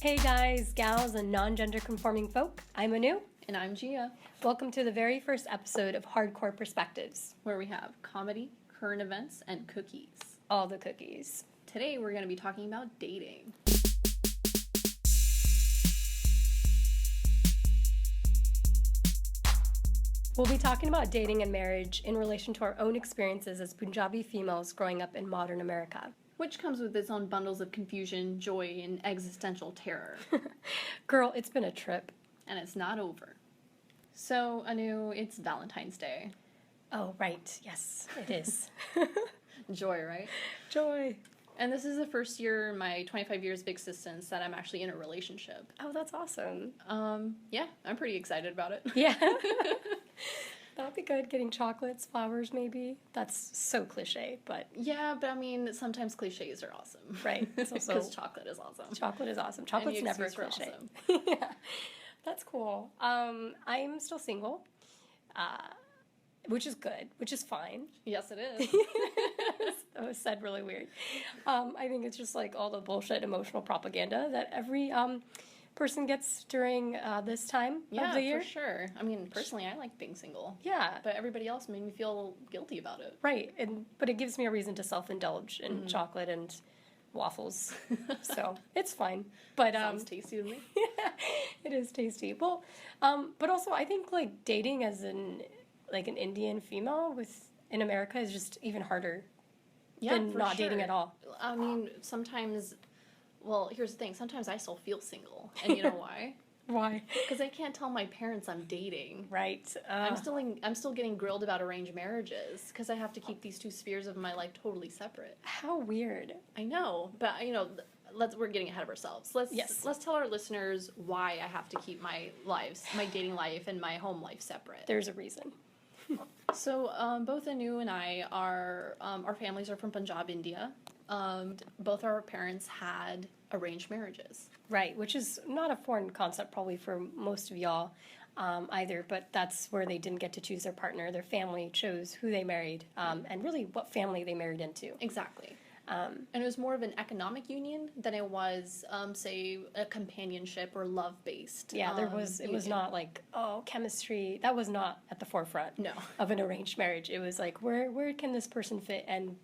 Hey guys, gals, and non-gender conforming folk. I'm Anu. And I'm Gia. Welcome to the very first episode of Hardcore Perspectives, where we have comedy, current events, and cookies. All the cookies. Today we're going to be talking about dating. We'll be talking about dating and marriage in relation to our own experiences as Punjabi females growing up in modern America. Which comes with its own bundles of confusion, joy, and existential terror. Girl, it's been a trip. And it's not over. So, Anu, it's Valentine's Day. Oh, right. Yes, it is. Joy, right? Joy. And this is the first year in my 25 years of existence that I'm actually in a relationship. Oh, that's awesome. Yeah, I'm pretty excited about it. Yeah. That would be good. Getting chocolates, flowers, maybe. That's so cliche, but... Yeah, but I mean, sometimes cliches are awesome. Right. Because chocolate is awesome. Chocolate is awesome. Chocolate's never a cliche. Awesome. Yeah. That's cool. I'm still single, which is good, which is fine. Yes, it is. That was said really weird. I think it's just like all the bullshit emotional propaganda that every person gets during this time of the year. Yeah, for sure. I mean, personally, I like being single. Yeah. But everybody else made me feel guilty about it. Right. But it gives me a reason to self-indulge in chocolate and waffles. So it's fine. But sounds tasty to me. Yeah, it is tasty. Well, but also I think like dating as an Indian female in America is just even harder than not dating at all. I mean, sometimes, well, here's the thing. Sometimes I still feel single. And you know why? Why? Because I can't tell my parents I'm dating. Right. I'm still getting grilled about arranged marriages because I have to keep these two spheres of my life totally separate. How weird. I know, but we're getting ahead of ourselves. Let's tell our listeners why I have to keep my dating life and my home life separate. There's a reason. So both Anu and I are our families are from Punjab, India. Both our parents had arranged marriages. Right, which is not a foreign concept probably for most of y'all either, but that's where they didn't get to choose their partner. Their family chose who they married and really what family they married into. Exactly. And it was more of an economic union than it was, say, a companionship or love-based. Yeah, it was not like, chemistry. That was not at the forefront of an arranged marriage. It was like, where can this person fit and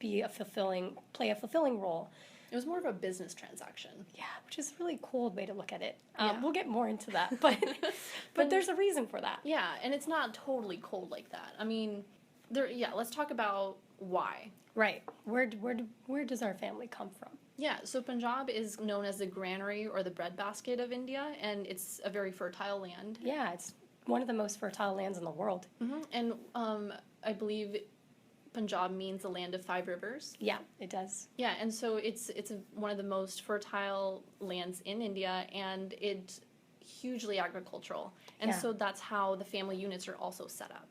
play a fulfilling role? It was more of a business transaction. Yeah, which is a really cool way to look at it. We'll get more into that, but there's a reason for that. Yeah, and it's not totally cold like that. I mean, let's talk about why. Right. Where does our family come from? Yeah, so Punjab is known as the granary or the breadbasket of India, and it's a very fertile land. Yeah, it's one of the most fertile lands in the world. Mm-hmm. And I believe Punjab means the land of 5 rivers. Yeah, it does. Yeah, and so it's one of the most fertile lands in India, and it's hugely agricultural. And so that's how the family units are also set up.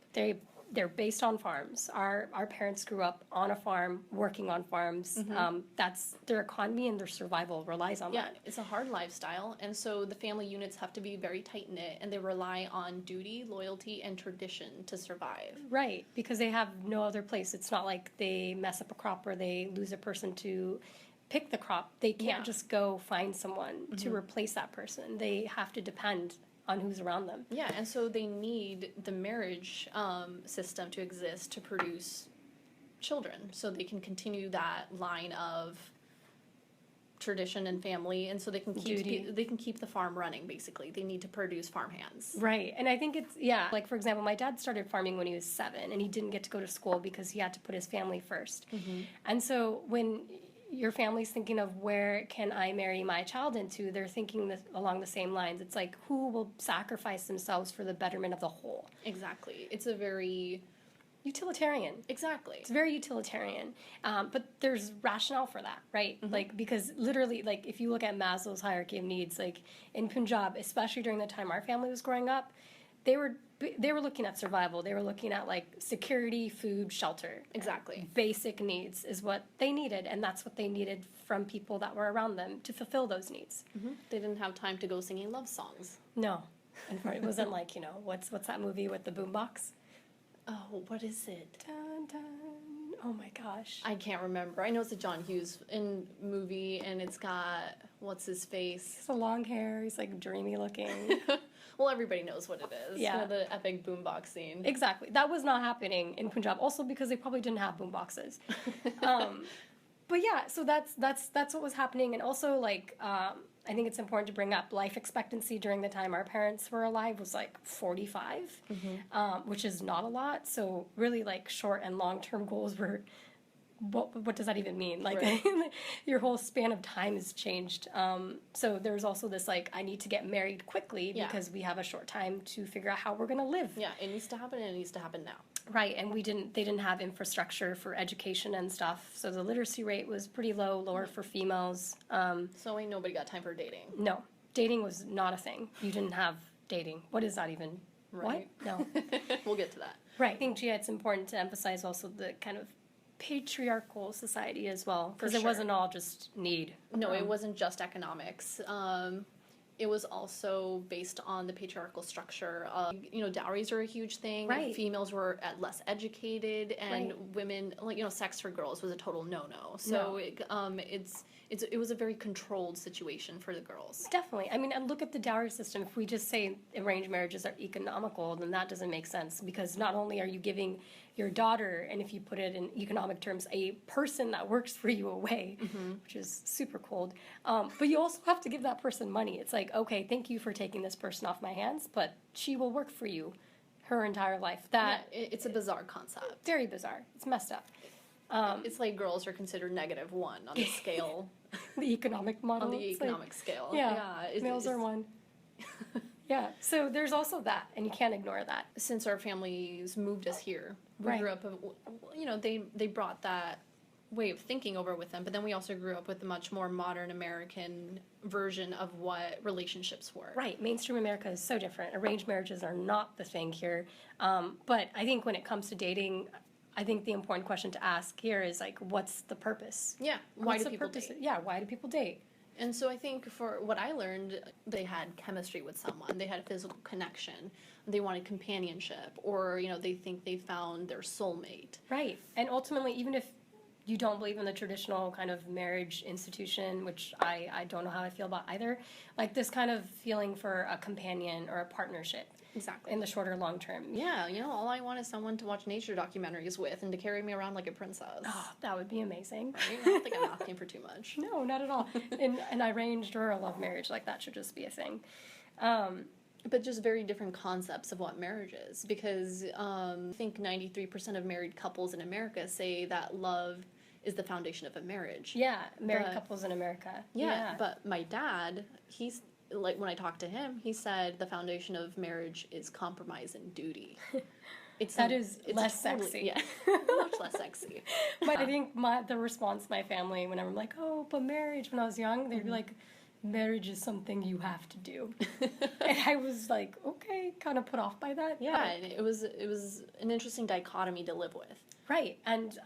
They're based on farms. Our parents grew up on a farm, working on farms. Mm-hmm. That's their economy and their survival relies on that. Yeah, it's a hard lifestyle, and so the family units have to be very tight-knit, and they rely on duty, loyalty, and tradition to survive. Right, because they have no other place. It's not like they mess up a crop or they lose a person to pick the crop. They can't just go find someone to replace that person. They have to depend on who's around them. Yeah, and so they need the marriage system to exist to produce children, so they can continue that line of tradition and family, and so they can keep the farm running. Basically, they need to produce farm hands. Right, and I think it's like for example, my dad started farming when he was 7, and he didn't get to go to school because he had to put his family first. Mm-hmm. And so when your family's thinking of where can I marry my child into, they're thinking along the same lines. It's like, who will sacrifice themselves for the betterment of the whole? Exactly. It's a very... utilitarian. Exactly. It's very utilitarian. But there's rationale for that, right? Mm-hmm. Like, because literally, like, if you look at Maslow's hierarchy of needs, like, in Punjab, especially during the time our family was growing up, they were looking at survival. They were looking at, like, security, food, shelter. Exactly. Basic needs is what they needed, and that's what they needed from people that were around them to fulfill those needs. Mm-hmm. They didn't have time to go singing love songs. No. It wasn't like, what's that movie with the boombox? Oh, what is it? Dun, dun. Oh my gosh. I can't remember. I know it's a John Hughes movie, and it's got, what's his face? He's a long hair. He's like dreamy looking. Well, everybody knows what it is. Yeah. You know, the epic boombox scene. Exactly. That was not happening in Punjab. Also because they probably didn't have boomboxes. But yeah, so that's what was happening. And also, like, I think it's important to bring up life expectancy during the time our parents were alive was like 45, which is not a lot. So really, like, short and long-term goals were, what does that even mean? Like, Right. your whole span of time has changed. So there's also this, like, I need to get married quickly because we have a short time to figure out how we're going to live. Yeah, it needs to happen, and it needs to happen now. Right, and they didn't have infrastructure for education and stuff, so the literacy rate was pretty lower for females. So ain't nobody got time for dating. No, dating was not a thing. You didn't have dating. What is that even? Right. What? No. We'll get to that. Right. I think, Gia, it's important to emphasize also the kind of patriarchal society as well, because it wasn't all just need. No, it wasn't just economics. It was also based on the patriarchal structure. You know, dowries are a huge thing. Right. Females were less educated, and women, like, you know, sex for girls was a total no-no. So it was a very controlled situation for the girls. Definitely. I mean, and look at the dowry system. If we just say arranged marriages are economical, then that doesn't make sense, because not only are you giving your daughter, and if you put it in economic terms, a person that works for you away, which is super cold, but you also have to give that person money. It's like, okay, thank you for taking this person off my hands, but she will work for you her entire life. It's a bizarre concept. Very bizarre. It's messed up. It's like girls are considered -1 on the scale. The economic model. On the It's economic scale. Yeah, males are 1. Yeah, so there's also that, and you can't ignore that. Since our families moved us here, we grew up, you know, they brought that way of thinking over with them, but then we also grew up with a much more modern American version of what relationships were. Right, mainstream America is so different. Arranged marriages are not the thing here. But I think when it comes to dating, I think the important question to ask here is, like, what's the purpose? Yeah, why do people date? Yeah, why do people date? And so I think for what I learned, they had chemistry with someone, they had physical connection, they wanted companionship, or, you know, they think they found their soulmate. Right, and ultimately, even if you don't believe in the traditional kind of marriage institution, which I don't know how I feel about either, like this kind of feeling for a companion or a partnership. Exactly. In the shorter long term. Yeah, you know, all I want is someone to watch nature documentaries with and to carry me around like a princess. Oh, that would be amazing. Right? I don't think I'm asking for too much. No, not at all. In an arranged or a love marriage, like, that should just be a thing. But just very different concepts of what marriage is, because I think 93% of married couples in America say that love is the foundation of a marriage. Yeah, married couples in America. Yeah, but my dad, he's, like, when I talked to him, he said the foundation of marriage is compromise and duty. It's less sexy. Yeah, much less sexy. But I think the response to my family whenever I'm like, oh, but marriage, when I was young, they'd be like, marriage is something you have to do. And I was like, okay, kind of put off by that. Yeah, and it was an interesting dichotomy to live with. Right, and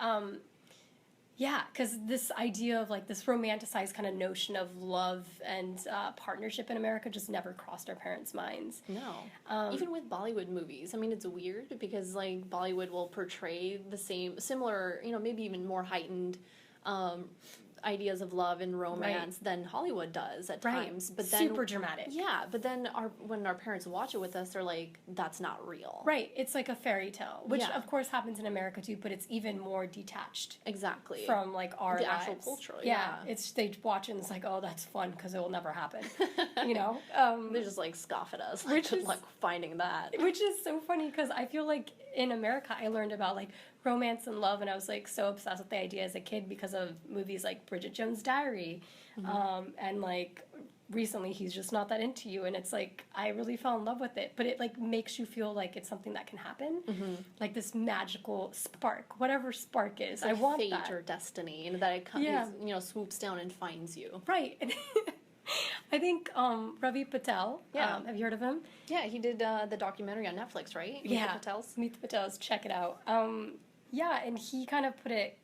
yeah, because this idea of, like, this romanticized kind of notion of love and partnership in America just never crossed our parents' minds. No. Even with Bollywood movies. I mean, it's weird because, like, Bollywood will portray similar, you know, maybe even more heightened ideas of love and romance than Hollywood does at times. But then, super dramatic. Yeah, but then when our parents watch it with us, they're like, that's not real. Right, it's like a fairy tale, which of course happens in America too, but it's even more detached. Exactly. From, like, our the lives. actual culture. Yeah, they watch it and it's like, oh, that's fun because it will never happen. You know? They just, like, scoff at us, which is, like, finding that. Which is so funny because I feel like in America I learned about, like, romance and love, and I was, like, so obsessed with the idea as a kid because of movies like Bridget Jones' Diary, and, like, recently He's Just Not That Into You, and it's like I really fell in love with it, but it, like, makes you feel like it's something that can happen, like this magical spark, whatever spark is. Like I want fate that. Or destiny, and that it comes, you know, swoops down and finds you. Right. I think Ravi Patel. Have you heard of him? Yeah, he did the documentary on Netflix, right? Meet the Patels. Meet the Patels. Check it out. Yeah, and he kind of put it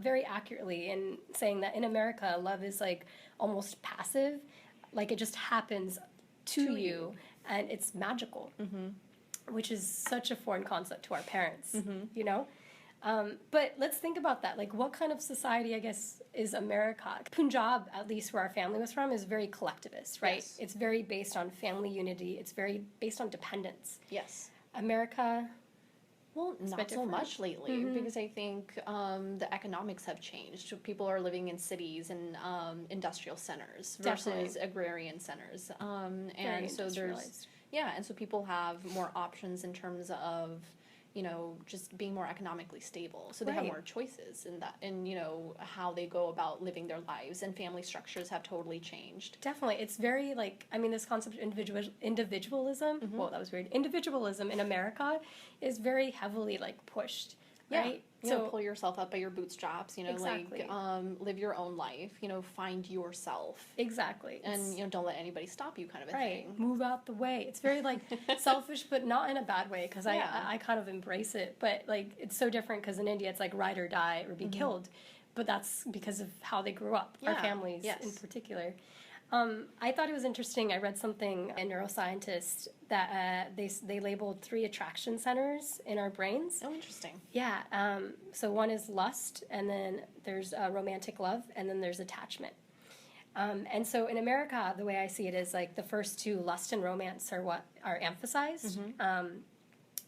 very accurately in saying that in America, love is, like, almost passive. Like, it just happens to you, and it's magical, which is such a foreign concept to our parents, you know? But let's think about that. Like, what kind of society, I guess, is America? Punjab, at least where our family was from, is very collectivist, right? Yes. It's very based on family unity. It's very based on dependence. Yes. America, Well, It's a not bit so different. much lately because I think the economics have changed. People are living in cities and industrial centers versus Definitely. agrarian centers. very And so industrialized. and so people have more options in terms of, just being more economically stable. So they have Right. more choices in that, and how they go about living their lives, and family structures have totally changed. Definitely. It's very like, I mean, this concept of individualism, whoa, that was weird. Individualism in America is very heavily like pushed, right? Pull yourself up by your bootstraps, Exactly. live your own life, find yourself. Exactly. And don't let anybody stop you, kind of a right. thing. Move out the way. It's very like selfish, but not in a bad way because Yeah. I kind of embrace it. But like it's so different because in India it's like ride or die or be killed. But that's because of how they grew up, our Yeah. families Yes. in particular. I thought it was interesting. I read something, a neuroscientist, that they labeled 3 attraction centers in our brains. Oh, interesting. Yeah. So one is lust, and then there's romantic love, and then there's attachment. And so in America, the way I see it is like the first 2, lust and romance, are what are emphasized.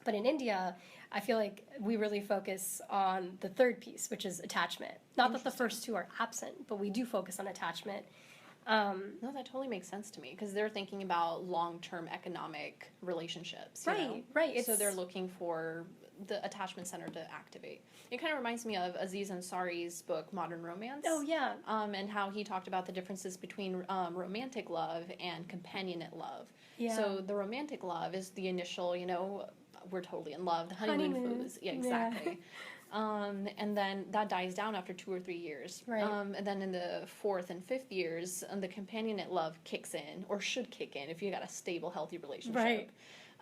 But in India, I feel like we really focus on the third piece, which is attachment. Not that the first 2 are absent, but we do focus on attachment. No, that totally makes sense to me because they're thinking about long-term economic relationships. you know? Right. So they're looking for the attachment center to activate. It kind of reminds me of Aziz Ansari's book Modern Romance. Oh, yeah. And how he talked about the differences between romantic love and companionate love. Yeah. So the romantic love is the initial, we're totally in love, the honeymoon Honeymoon. phase. Yeah, Yeah. exactly. And then that dies down after 2 or 3 years. Right. And then in the 4th and 5th years, the companionate love kicks in, or should kick in if you got a stable, healthy relationship. Right.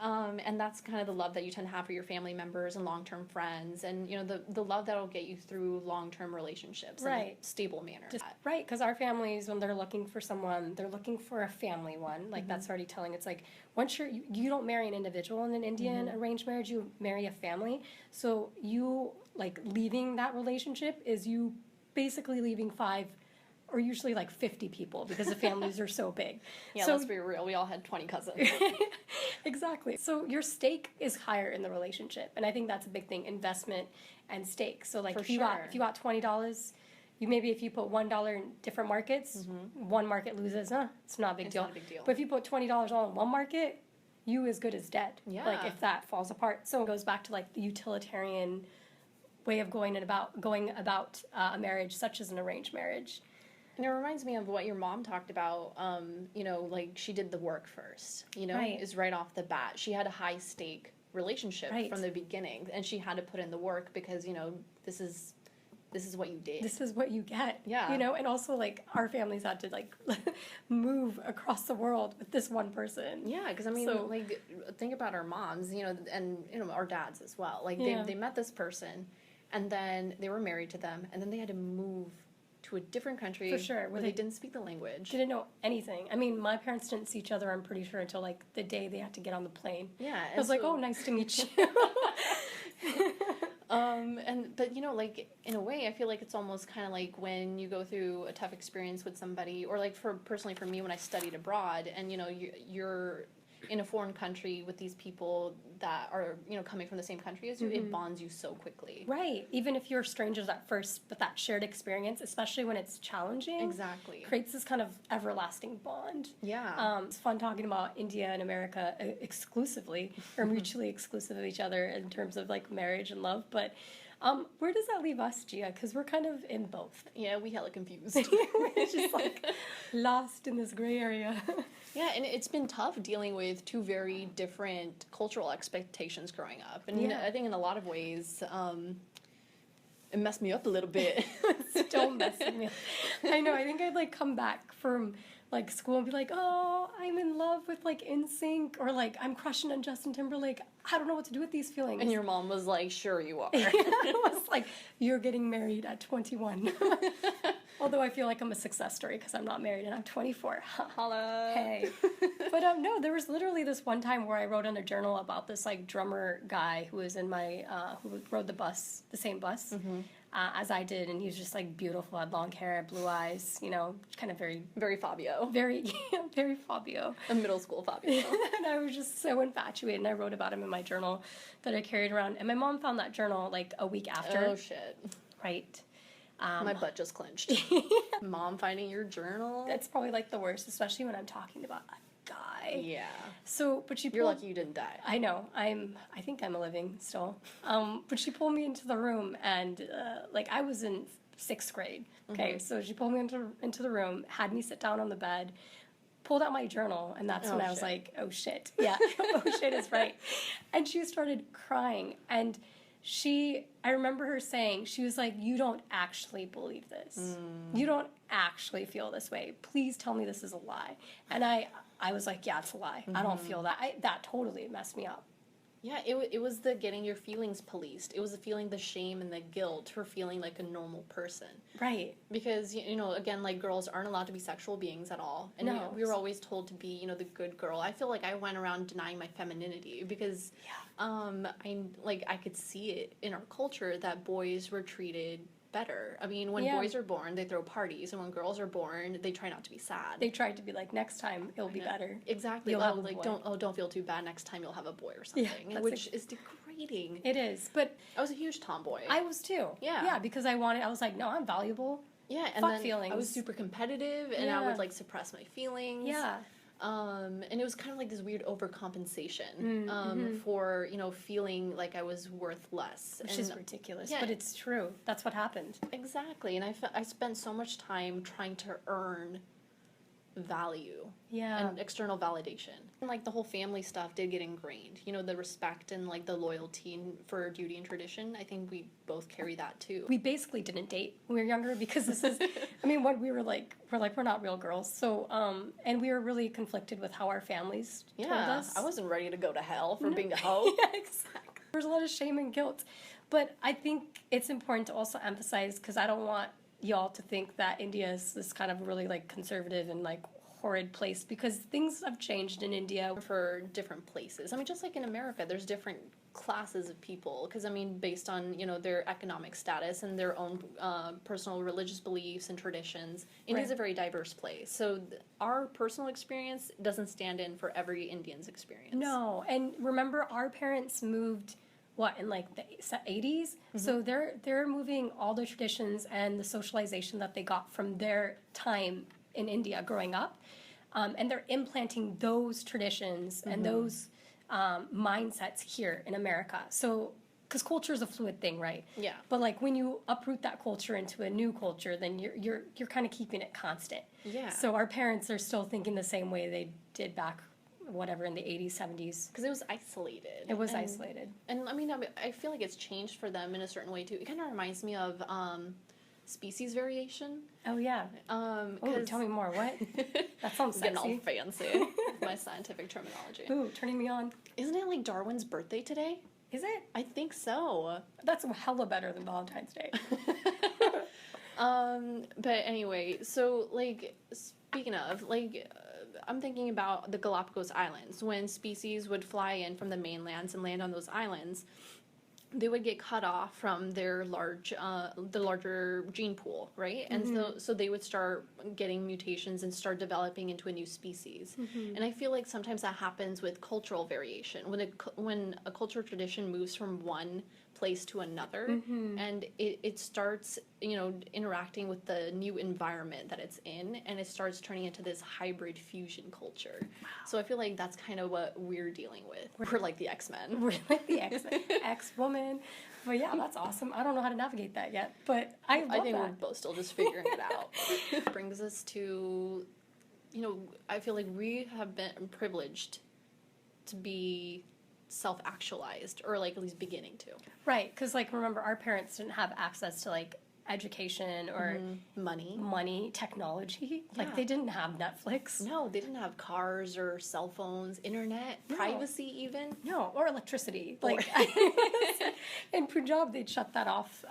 And that's kind of the love that you tend to have for your family members and long-term friends, and the love that'll get you through long-term relationships in a Right. stable manner. Right, because our families, when they're looking for someone, they're looking for a family one. Like, that's already telling. It's like, once you don't marry an individual in an Indian arranged marriage, you marry a family. So you, like, leaving that relationship is you basically leaving 5 or usually like 50 people because the families are so big. Yeah, so, let's be real. We all had 20 cousins. Exactly. So your stake is higher in the relationship, and I think that's a big thing: investment and stake. So like For if you sure. got $20, if you put $1 in different markets, one market loses. It's not a big It's deal. not a big deal. But if you put $20 all in one market, you as good as dead. Yeah. Like if that falls apart. So it goes back to like the utilitarian way of going about a marriage, such as an arranged marriage. And it reminds me of what your mom talked about, like she did the work first, Right. is right off the bat. She had a high stake relationship Right. from the beginning, and she had to put in the work because, this is what you did. This is what you get. Yeah. And also like our families had to like move across the world with this one person. Yeah, because I mean, So- like, think about our moms, and our dads as well. Like, Yeah. they met this person, and then they were married to them, and then they had to move to a different country For sure, where where they they didn't speak the language. Didn't know anything. I mean, my parents didn't see each other, I'm pretty sure, until like the day they had to get on the plane. Yeah, I was like, oh, nice to meet you. But like, in a way, I feel like it's almost kind of like when you go through a tough experience with somebody, or like personally for me when I studied abroad, and you're in a foreign country with these people that are coming from the same country as you, it bonds you so quickly. Right. Even if you're strangers at first, but that shared experience, especially when it's challenging, Exactly. creates this kind of everlasting bond. Yeah. It's fun talking about India and America exclusively, or mutually exclusive of each other in terms of like marriage and love. But where does that leave us, Gia? Because we're kind of in both. Yeah, we hella confused. We're just like lost in this gray area. Yeah, and it's been tough dealing with 2 very different cultural expectations growing up. And Yeah. I think in a lot of ways, it messed me up a little bit. Still messing me up. I know. I think I'd like come back from like school and be like, oh, I'm in love with like NSYNC, or like I'm crushing on Justin Timberlake. I don't know what to do with these feelings. And your mom was like, sure you are. I was like, you're getting married at 21. Although I feel like I'm a success story because I'm not married and I'm 24. Holla. Hey. But no, there was literally this one time where I wrote in a journal about this like drummer guy who was in my, who rode the same bus as I did. And he was just like beautiful, had long hair, blue eyes, you know, kind of very... Very Fabio. Very, very Fabio. A middle school Fabio. And I was just so infatuated, and I wrote about him in my journal that I carried around. And my mom found that journal like a week after. Oh, shit. Right. My butt just clenched. Mom finding your journal? That's probably like the worst, especially when I'm talking about a guy. Yeah. So, but she pulled... You're lucky you didn't die. I know. I think I'm living still. But she pulled me into the room, and like I was in 6th grade. Okay, so she pulled me into the room, had me sit down on the bed, pulled out my journal, and that's when I was like, oh shit. Yeah, oh shit is right. And she started crying, and I remember her saying, she was like, you don't actually believe this. You don't actually feel this way. Please tell me this is a lie. And I was like, yeah, it's a lie. I don't feel that. That totally messed me up. Yeah, it was the getting your feelings policed. It was the feeling the shame and the guilt for feeling like a normal person. Right. Because, you know, again, like, girls aren't allowed to be sexual beings at all. And No. we were always told to be, you know, the good girl. I feel like I went around denying my femininity because I could see it in our culture that boys were treated better. I mean, when boys are born, they throw parties, and when girls are born, they try not to be sad. They tried to be like, next time it'll be better. Exactly. You'll have a boy. Don't feel too bad. Next time you'll have a boy or something, which is degrading. It is, but I was a huge tomboy. I was too. Yeah, because I was like, no, I'm valuable. Yeah, and Fuck then feelings. I was super competitive, and I would like suppress my feelings. Yeah. And it was kind of like this weird overcompensation for, you know, feeling like I was worth less. Which is ridiculous, but it's true. That's what happened. Exactly, and I spent so much time trying to earn value and external validation. And like the whole family stuff did get ingrained. You know, the respect and like the loyalty for duty and tradition. I think we both carry that too. We basically didn't date when we were younger because this is, I mean, what we're not real girls. So, and we were really conflicted with how our families told us. I wasn't ready to go to hell for being a hoe. Yeah, exactly. There's a lot of shame and guilt. But I think it's important to also emphasize, because I don't want y'all to think that India is this kind of really like conservative and like horrid place, because things have changed in India for different places. I mean, just like in America, there's different classes of people, because I mean, based on, you know, their economic status and their own personal religious beliefs and traditions, India's a very diverse place. So our personal experience doesn't stand in for every Indian's experience. No, and remember, our parents moved in like the 80s? So they're moving all the traditions and the socialization that they got from their time in India growing up, and they're implanting those traditions and those mindsets here in America. So, because culture is a fluid thing, right? Yeah. But like when you uproot that culture into a new culture, then you're kind of keeping it constant. Yeah. So our parents are still thinking the same way they did back, whatever, in the 80s, 70s. Because it was isolated. It was isolated. And I mean, I feel like it's changed for them in a certain way too. It kind of reminds me of species variation. Oh yeah. Tell me more. What? That sounds sexy. Getting all fancy with my scientific terminology. Ooh, turning me on. Isn't it like Darwin's birthday today? Is it? I think so. That's hella better than Valentine's Day. But anyway, so like speaking of like. I'm thinking about the Galapagos Islands. When species would fly in from the mainlands and land on those islands, they would get cut off from their the larger gene pool, right? And so they would start getting mutations and start developing into a new species. And I feel like sometimes that happens with cultural variation. When a cultural tradition moves from one place to another, and it starts, you know, interacting with the new environment that it's in, and it starts turning into this hybrid fusion culture. Wow. So I feel like that's kind of what we're dealing with. We're like the X-Men. We're like the X-Men. X-woman. But yeah, that's awesome. I don't know how to navigate that yet, but I think we're both still just figuring it out. Brings us to, you know, I feel like we have been privileged to be self-actualized, or like at least beginning to. Right, because like remember, our parents didn't have access to like education or money, technology. Like they didn't have Netflix. No, they didn't have cars or cell phones, internet, privacy even. No, or electricity. Like in Punjab. Punjab, they'd shut that off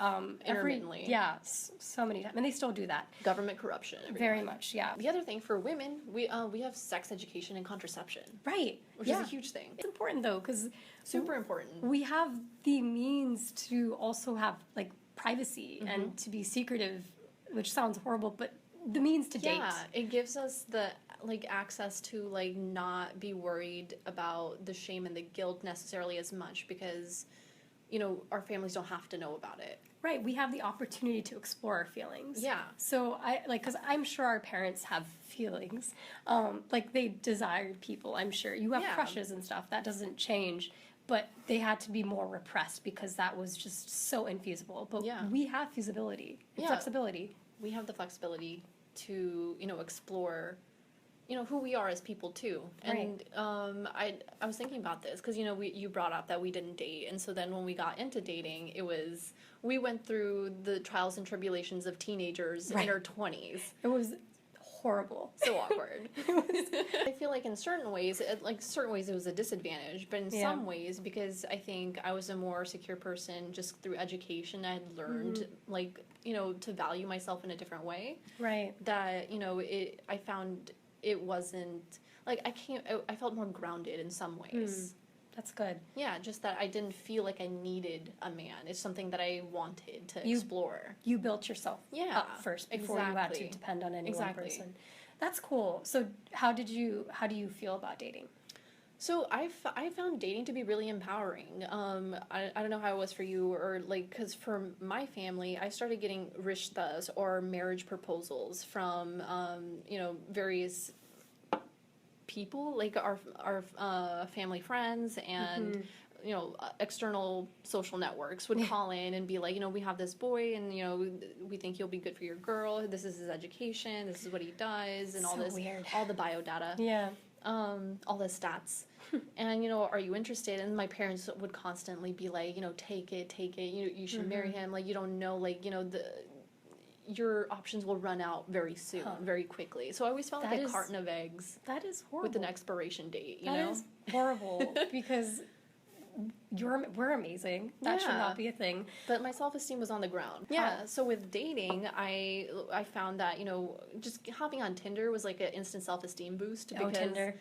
Intermittently. So many times. And they still do that. Government corruption. Very much, yeah. The other thing for women, we have sex education and contraception. Right. Which is a huge thing. It's important, though, because... Super important. We have the means to also have, like, privacy and to be secretive, which sounds horrible, but the means to date. Yeah, it gives us the access to not be worried about the shame and the guilt necessarily as much because our families don't have to know about it. Right, we have the opportunity to explore our feelings. Yeah. So because I'm sure our parents have feelings, they desired people. I'm sure you have crushes and stuff. That doesn't change. But they had to be more repressed because that was just so infeasible. But we have feasibility and flexibility. We have the flexibility to, explore, who we are as people too. And I was thinking about this because, you brought up that we didn't date. And so then when we got into dating, we went through the trials and tribulations of teenagers in our 20s. It was horrible. So awkward. I feel like in certain ways it was a disadvantage, but in some ways, because I think I was a more secure person just through education, I had learned to value myself in a different way. Right. That, I found it wasn't, I felt more grounded in some ways. That's good. Yeah, just that I didn't feel like I needed a man. It's something that I wanted to explore. You built yourself up first before you had to depend on any one person. That's cool. So how do you feel about dating? So I found dating to be really empowering. I don't know how it was for you, or because for my family, I started getting rishtas or marriage proposals from various people, like our family friends and external social networks would call in and be like, we have this boy and we think he'll be good for your girl, this is his education, this is what he does, and all this weird. All the biodata, all the stats. And are you interested? And my parents would constantly be like, take it, you should marry him, you don't know, your options will run out very soon, very quickly. So I always felt like a carton of eggs. That is horrible. With an expiration date, That is horrible because we're amazing. That should not be a thing. But my self-esteem was on the ground. Yeah. So with dating, I found that, just hopping on Tinder was like an instant self-esteem boost. Because Tinder.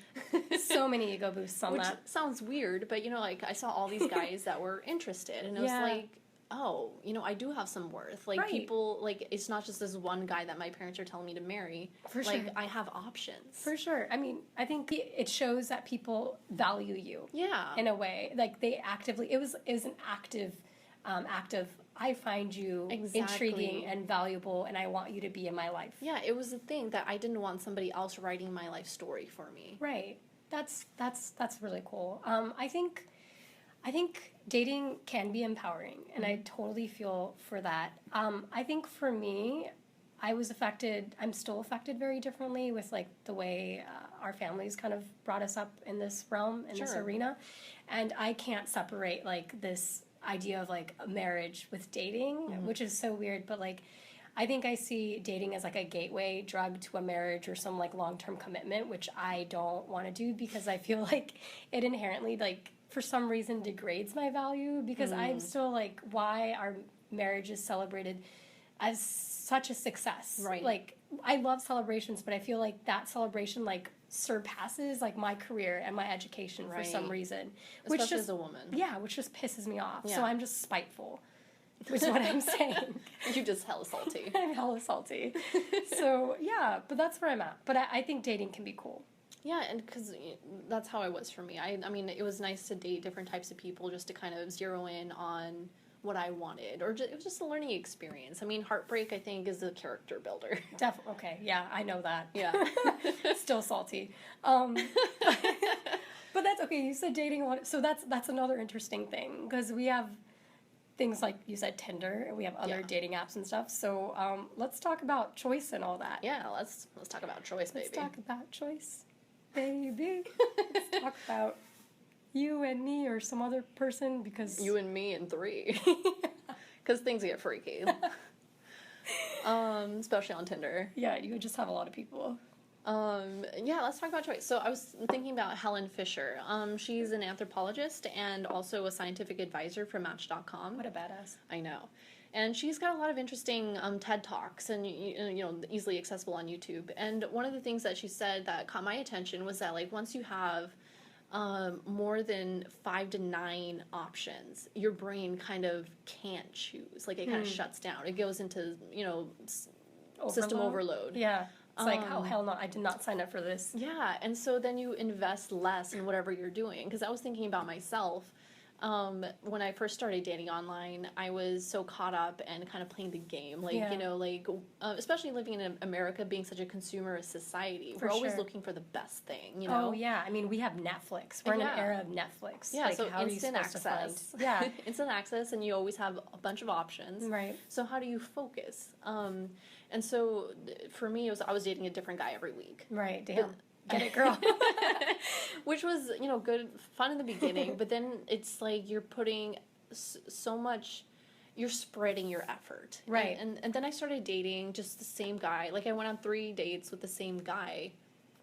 So many ego boosts on that. Which sounds weird, but, I saw all these guys that were interested. And it was like, oh, I do have some worth. People, it's not just this one guy that my parents are telling me to marry. For sure. I have options. For sure. I mean, I think it shows that people value you. Yeah. In a way. They actively, it was an active act of, I find you intriguing and valuable, and I want you to be in my life. Yeah, it was a thing that I didn't want somebody else writing my life story for me. Right. That's really cool. I think dating can be empowering, and I totally feel for that. I think for me, I'm still affected very differently with the way our families kind of brought us up in this realm, in this arena. And I can't separate this idea of a marriage with dating, which is so weird, but I think I see dating as a gateway drug to a marriage or some long-term commitment, which I don't want to do because I feel like it inherently for some reason degrades my value, because I'm still why our marriage is celebrated as such a success. Right. I love celebrations, but I feel like that celebration surpasses my career and my education for some reason. Especially as a woman. Yeah, which just pisses me off. Yeah. So I'm just spiteful, which is what I'm saying. You're just hella salty. I'm hella salty. So yeah, but that's where I'm at. But I think dating can be cool. Yeah, and because that's how it was for me. I mean, it was nice to date different types of people just to kind of zero in on what I wanted. Or it was just a learning experience. I mean, heartbreak, I think, is a character builder. Definitely. Okay, yeah, I know that. Yeah. Still salty. But that's okay. You said dating a lot. So that's another interesting thing, because we have things like you said, Tinder, and we have other dating apps and stuff. So let's talk about choice and all that. Yeah, let's talk about choice, baby. Let's talk about choice, baby. Let's talk about you and me or some other person, because you and me and three, because things get freaky. Especially on Tinder. Yeah, you would just have a lot of people. Yeah, let's talk about choice. So I was thinking about Helen Fisher. She's an anthropologist and also a scientific advisor for Match.com. What a badass. I know. And she's got a lot of interesting TED Talks and, easily accessible on YouTube. And one of the things that she said that caught my attention was that, like, once you have more than 5 to 9 options, your brain kind of can't choose. Like, it kind of shuts down. It goes into, system overload. Yeah. It's like, oh, hell no, I did not sign up for this. Yeah, and so then you invest less in whatever you're doing. Because I was thinking about myself. When I first started dating online, I was so caught up and kind of playing the game. Like, especially living in America, being such a consumerist society. We're always looking for the best thing, Oh, yeah. I mean, we have Netflix. We're in an era of Netflix. Yeah, like, so how instant are you supposed access. To find? Yeah. Instant access, and you always have a bunch of options. Right. So how do you focus? And so for me, I was dating a different guy every week. Right, damn. Get it, girl. Which was, good, fun in the beginning, but then it's like you're putting so much, you're spreading your effort. Right. And then I started dating just the same guy. Like, I went on 3 dates with the same guy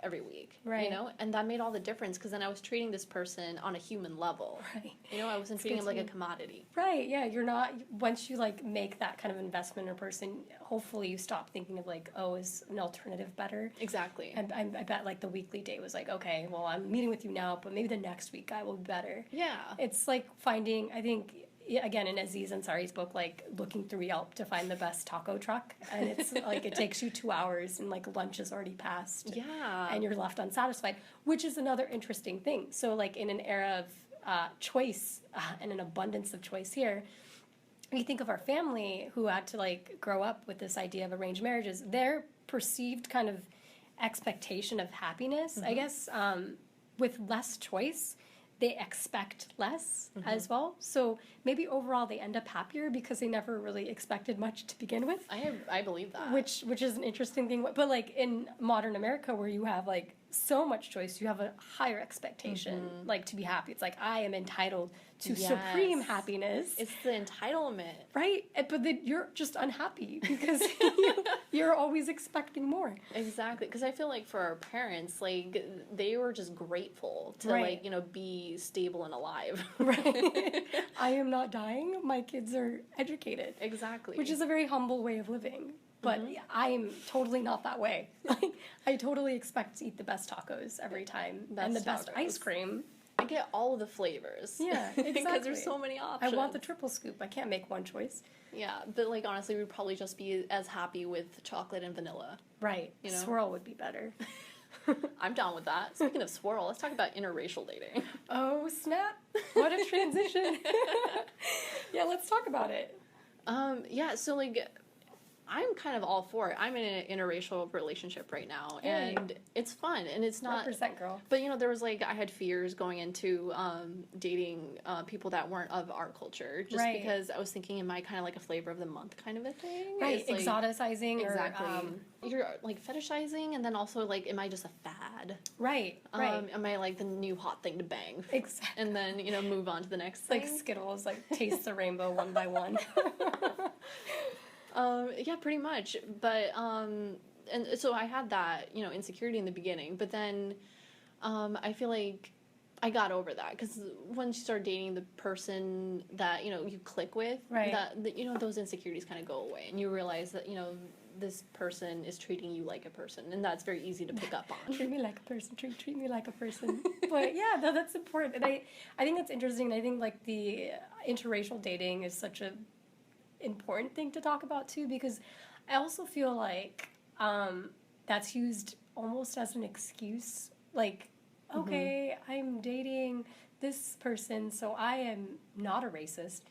every week. Right. And that made all the difference, because then I was treating this person on a human level. Right. I wasn't treating him like a commodity. Right, yeah, you're not, once you, like, make that kind of investment in a person, hopefully you stop thinking of, like, oh, is an alternative better? Exactly. And I bet, like, the weekly date was like, okay, well, I'm meeting with you now, but maybe the next week guy will be better. Yeah. It's like finding, I think, again, in Aziz Ansari's book, like, looking through Yelp to find the best taco truck, and it's like it takes you 2 hours and, like, lunch is already passed. Yeah. And you're left unsatisfied, which is another interesting thing. So, like, in an era of choice and an abundance of choice here, you think of our family who had to, like, grow up with this idea of arranged marriages, their perceived kind of expectation of happiness, I guess, with less choice, they expect less as well. So maybe overall they end up happier because they never really expected much to begin with. I believe that. Which is an interesting thing. But, like, in modern America, where you have, like, so much choice, you have a higher expectation, like, to be happy. It's like, I am entitled to supreme happiness. It's the entitlement. Right? But then you're just unhappy because you're always expecting more. Exactly. Because I feel like for our parents, like, they were just grateful to, like, be stable and alive. Right. I am not dying. My kids are educated. Exactly. Which is a very humble way of living. But I'm totally not that way. Like, I totally expect to eat the best tacos every time. And the best ice cream. I get all of the flavors. Yeah, exactly. Because there's so many options. I want the triple scoop. I can't make one choice. Yeah, but, like, honestly, we'd probably just be as happy with chocolate and vanilla. Right. Swirl would be better. I'm down with that. Speaking of swirl, let's talk about interracial dating. Oh, snap. What a transition. Yeah, let's talk about it. Yeah, so, like, I'm kind of all for it. I'm in an interracial relationship right now, and it's fun, and it's not... Represent, girl. But, there was, like, I had fears going into dating people that weren't of our culture, just because I was thinking, am I kind of like a flavor of the month kind of a thing? Right, like, exoticizing. Exactly. Or, you're, like, fetishizing, and then also, like, am I just a fad? Right, right. Am I, like, the new hot thing to bang? Exactly. And then, move on to the next thing? Like Skittles, like, taste the rainbow one by one. Yeah, pretty much. But, and so I had that, insecurity in the beginning. But then I feel like I got over that. Because once you start dating the person that, you click with, those insecurities kind of go away. And you realize that, this person is treating you like a person. And that's very easy to pick up on. Treat me like a person. Treat me like a person. But, yeah, no, that's important. And I think that's interesting. And I think, like, the interracial dating is such a important thing to talk about too, because I also feel like that's used almost as an excuse, like, okay, I'm dating this person, so I am not a racist.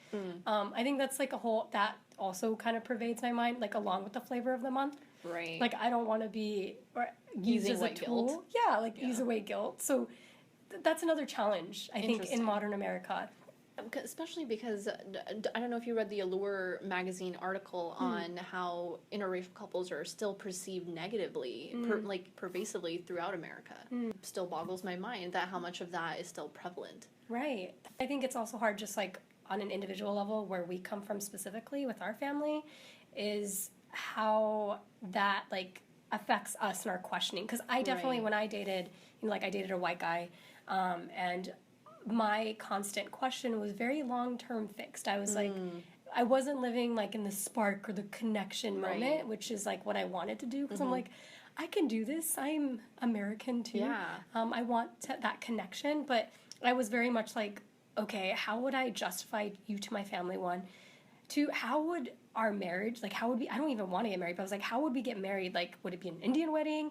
I think that's like that also kind of pervades my mind, like, along with the flavor of the month. Right. Like, I don't want to be used as a tool. Guilt. Yeah, like, ease away guilt. So that's another challenge, I think, in modern America. Especially because, I don't know if you read the Allure magazine article on how interracial couples are still perceived negatively, pervasively throughout America. Still boggles my mind that how much of that is still prevalent. Right. I think it's also hard, just, like, on an individual level, where we come from specifically with our family, is how that, like, affects us and our questioning. Because I definitely, Right. when I dated, I dated a white guy, and my constant question was very long-term fixed. I was like, I wasn't living like in the spark or the connection moment, Right. which is like what I wanted to do. Because I'm like, I can do this. I'm American too. Yeah. I want that connection, but I was very much like, okay, how would I justify you to my family? One, two, how would our marriage, like, how would we, I don't even want to get married, but I was like, how would we get married? Like, would it be an Indian wedding?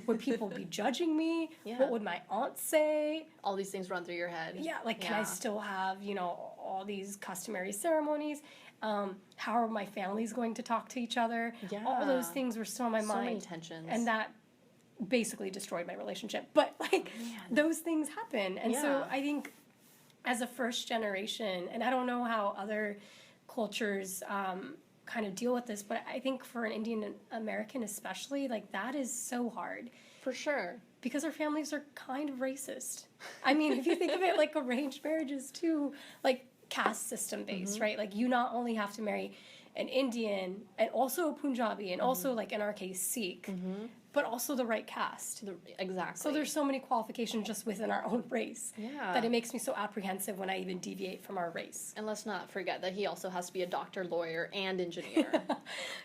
Would people be judging me? Yeah. What would my aunt say? All these things run through your head. Yeah, like, can I still have, all these customary ceremonies? How are my families going to talk to each other? Yeah. All those things were still in my So mind. many tensions. And that basically destroyed my relationship. But, like, those things happen. And so Yeah. I think as a first generation, and I don't know how other cultures kind of deal with this, but I think for an Indian American especially, like, that is so hard. For sure. Because our families are kind of racist. I mean, if you think of it like arranged marriages too, like caste system based, right? Like you not only have to marry an Indian and also a Punjabi and also like in our case Sikh, but also the right caste. Exactly. So there's so many qualifications just within our own race that it makes me so apprehensive when I even deviate from our race. And let's not forget that he also has to be a doctor, lawyer, and engineer.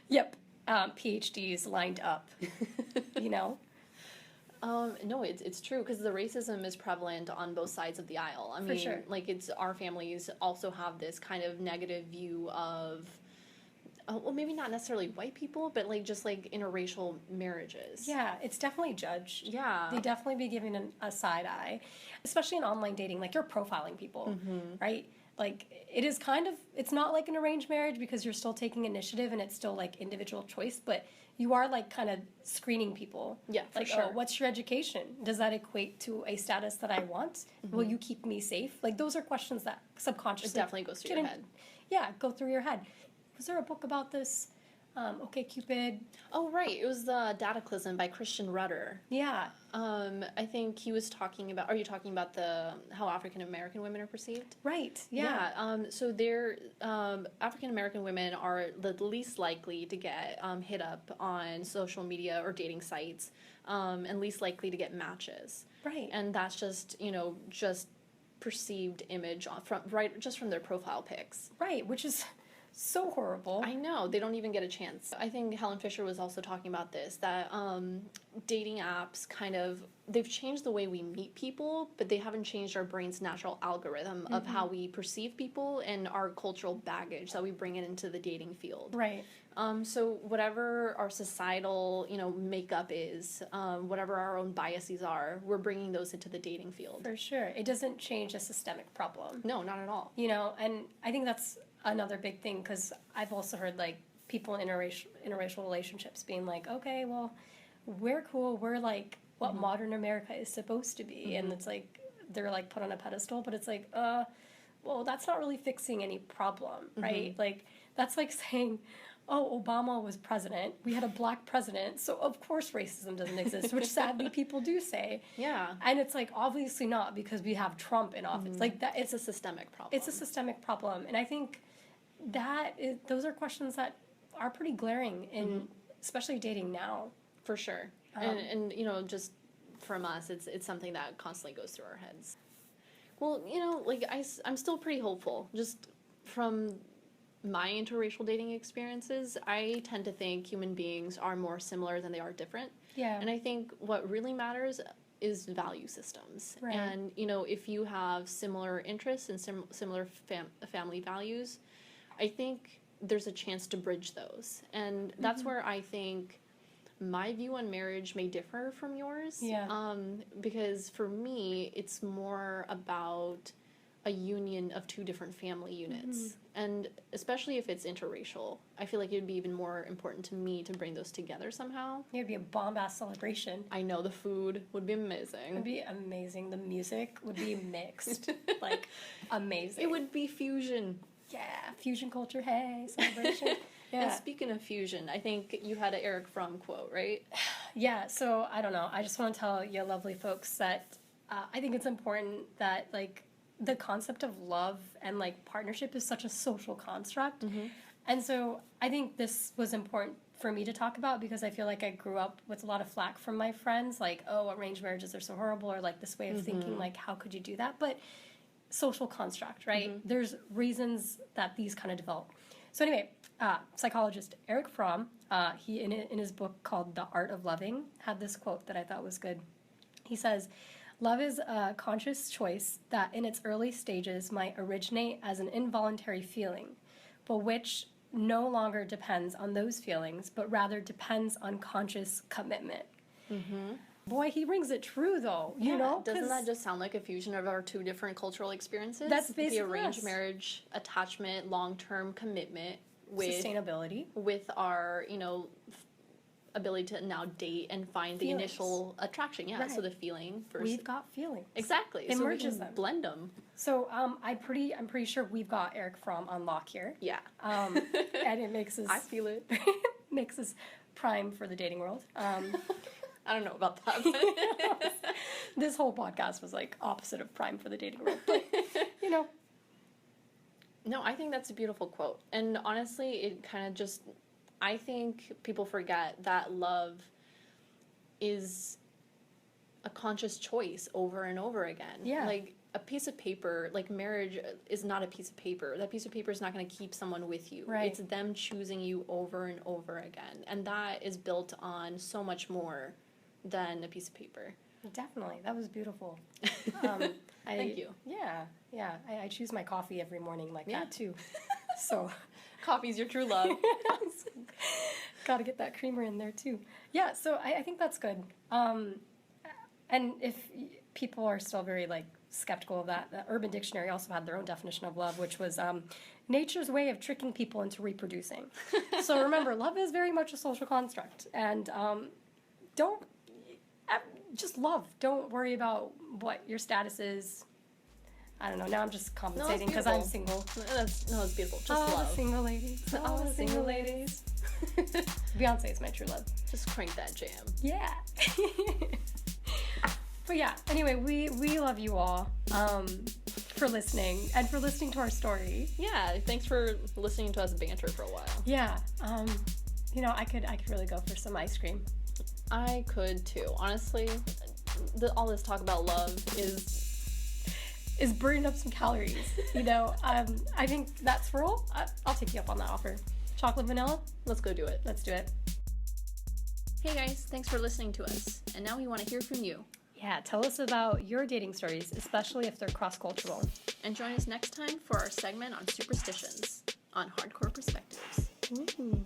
Yep. PhDs lined up, No, it's true because the racism is prevalent on both sides of the aisle. I mean, sure. like it's our families also have this kind of negative view of, well, maybe not necessarily white people, but like just like interracial marriages. Yeah, it's definitely judged. Yeah. They definitely be giving a side eye, especially in online dating. Like you're profiling people, right? Like it is kind of, it's not like an arranged marriage because you're still taking initiative and it's still like individual choice, but you are like kind of screening people. Yeah, for like, sure. oh, what's your education? Does that equate to a status that I want? Will you keep me safe? Like those are questions that subconsciously It definitely goes through your head. Yeah, go through your head. Was there a book about this? Okay, Cupid. Oh, right. It was the Dataclysm by Christian Rudder. Yeah. I think he was talking about. Are you talking about how African American women are perceived? Right. Yeah. So they're African American women are the least likely to get hit up on social media or dating sites, and least likely to get matches. Right. And that's just just perceived image from their profile pics. Right, which is so horrible. I know, they don't even get a chance. I think Helen Fisher was also talking about this, that dating apps they've changed the way we meet people, but they haven't changed our brain's natural algorithm of how we perceive people and our cultural baggage that we bring into the dating field. Right. So whatever our societal, makeup is, whatever our own biases are, we're bringing those into the dating field. For sure. It doesn't change a systemic problem. No, not at all. And I think that's another big thing, because I've also heard, like, people in interracial relationships being like, okay, well, we're cool. We're, like, what modern America is supposed to be. And it's like, they're, like, put on a pedestal. But it's like, well, that's not really fixing any problem, right? Like, that's like saying, oh, Obama was president. We had a black president. So, of course, racism doesn't exist, which sadly people do say. Yeah. And it's like, obviously not, because we have Trump in office. Like, that, It's a systemic problem. it's a systemic problem. And I think those are questions that are pretty glaring in especially dating now. For sure. And just from us, it's something that constantly goes through our heads. Well, like I'm still pretty hopeful. Just from my interracial dating experiences, I tend to think human beings are more similar than they are different. Yeah. And I think what really matters is value systems. Right. And, if you have similar interests and similar family values, I think there's a chance to bridge those. And that's where I think my view on marriage may differ from yours. Yeah. Because for me, it's more about a union of two different family units. And especially if it's interracial, I feel like it would be even more important to me to bring those together somehow. It would be a bomb-ass celebration. I know the food would be amazing. It would be amazing. The music would be mixed. Like, amazing. It would be fusion. Yeah, fusion culture, hey, celebration. And Yeah. speaking of fusion, I think you had an Eric Fromm quote, right? Yeah, so I don't know. I just want to tell you lovely folks that I think it's important that, like, the concept of love and, like, partnership is such a social construct. And so I think this was important for me to talk about because I feel like I grew up with a lot of flack from my friends, like, oh, arranged marriages are so horrible, or like this way of thinking, like, how could you do that? But social construct, right? There's reasons that these kind of develop. So anyway, psychologist Eric Fromm, he in his book called The Art of Loving, had this quote that I thought was good. He says, "Love is a conscious choice that in its early stages might originate as an involuntary feeling, but which no longer depends on those feelings, but rather depends on conscious commitment." Boy, he rings it true, though. You know, doesn't that just sound like a fusion of our two different cultural experiences? That's basically the arranged us. marriage, attachment, long-term commitment with Sustainability. with our, ability to now date and find the Feelings. initial attraction. Yeah, Right. so the feeling versus We've got feelings. exactly. It so merges we can them. blend them. So I'm pretty sure we've got Eric Fromm on lock here. Yeah, And it makes us I feel it. makes us prime for the dating world. I don't know about that. But This whole podcast was like opposite of prime for the dating world. But, you know, No, I think that's a beautiful quote. And honestly, it kind of just, I think people forget that love is a conscious choice over and over again. Yeah. Like a piece of paper, like marriage is not a piece of paper. That piece of paper is not going to keep someone with you. Right. It's them choosing you over and over again. And that is built on so much more than a piece of paper. definitely. That was beautiful. Thank you. Yeah. I choose my coffee every morning like Yeah. that, too. So... Coffee's your true love. Got to get that creamer in there too. Yeah, so I think that's good. And if people are still very like skeptical of that, the Urban Dictionary also had their own definition of love, which was nature's way of tricking people into reproducing. So remember, love is very much a social construct, and don't just love. Don't worry about what your status is. I don't know. Now I'm just compensating because I'm single. That's beautiful. Just All love. the single ladies. All the single ladies. Beyonce is my true love. Just crank that jam. Yeah. But yeah, anyway, we love you all for listening and for listening to our story. Yeah, thanks for listening to us banter for a while. Yeah. I could really go for some ice cream. I could too. Honestly, all this talk about love is burning up some calories. I think that's for all. I'll take you up on that offer. Chocolate vanilla? let's go do it. Let's do it. Hey guys, thanks for listening to us. And now we want to hear from you. Yeah, tell us about your dating stories, especially if they're cross-cultural. And join us next time for our segment on superstitions on Hardcore Perspectives. Ooh.